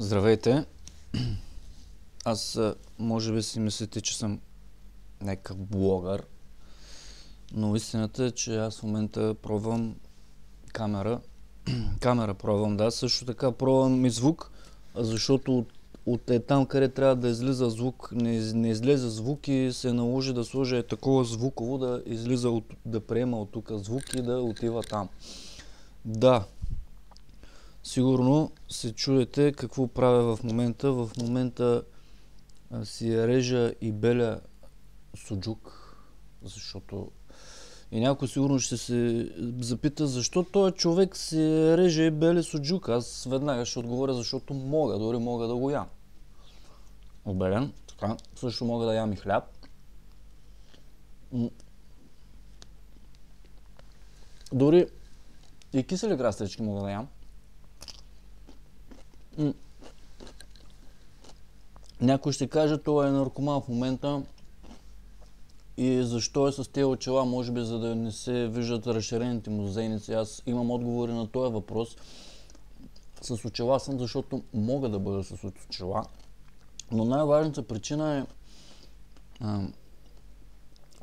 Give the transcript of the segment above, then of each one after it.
Здравейте! Аз може би си мислите, че съм някакъв блогър, но истината е, че аз в момента пробвам камера. Камера пробвам, да. Също така пробвам и звук, защото от там, къде трябва да излиза звук, не излезе звук и се наложи да сложа такова звуково, да излиза, да приема от тук звук и да отива там. Да. Сигурно се чудите какво правя в момента. В момента си режа и беля суджук, защото и някой сигурно ще се запита защо този човек си реже и беля суджук. Аз веднага ще отговоря, защото дори мога да го ям. Обелен, така, също мога да ям и хляб. Дори и кисели краставички мога да ям. Някой ще каже, това е наркоман в момента и защо е с тези очила, може би за да не се виждат разширените му зеници. Аз имам отговори на този въпрос. С очила съм, защото мога да бъда с очила, но най-важната причина е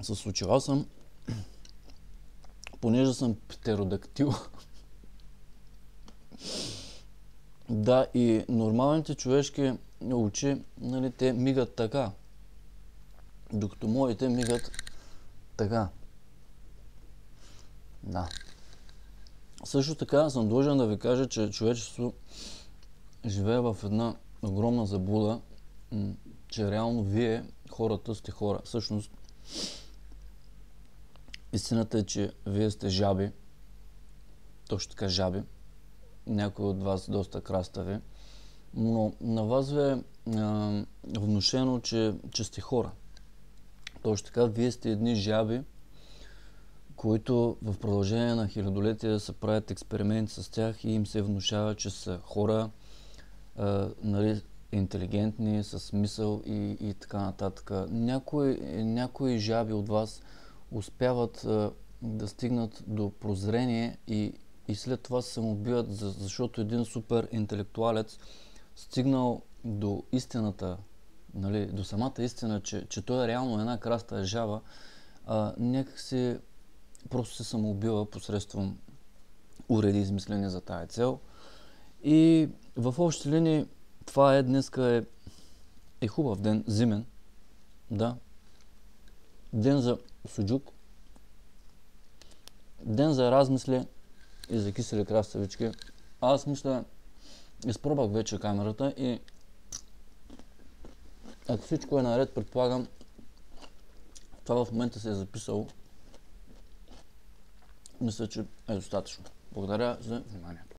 с очила съм, понеже съм птеродактил. Да, и нормалните човешки очи, нали, те мигат така, докато моите мигат така. Да. Също така съм длъжен да ви кажа, че човечеството живее в една огромна заблуда, че реално вие, хората, сте хора. Всъщност, истината е, че вие сте жаби, точно така жаби, някои от вас доста крастави, но на вас ви е внушено, че сте хора. Точно така, вие сте едни жаби, които в продължение на хилядолетия се правят експерименти с тях и им се внушава, че са хора, нали, интелигентни, с мисъл и така нататък. Някои жаби от вас успяват да стигнат до прозрение и след това се самоубиват, защото един супер интелектуалец стигнал до истината, нали, до самата истина, че той е реално една краста жаба, някак си просто се самоубива посредством уреди, измислени за тая цел. И в общи линии това днеска е хубав ден, зимен, да. Ден за суджук, ден за размисли и за кисели краставички. Аз мисля, изпробвах вече камерата и ако всичко е наред, предполагам, това в момента се е записало. Мисля, че е достатъчно. Благодаря за вниманието.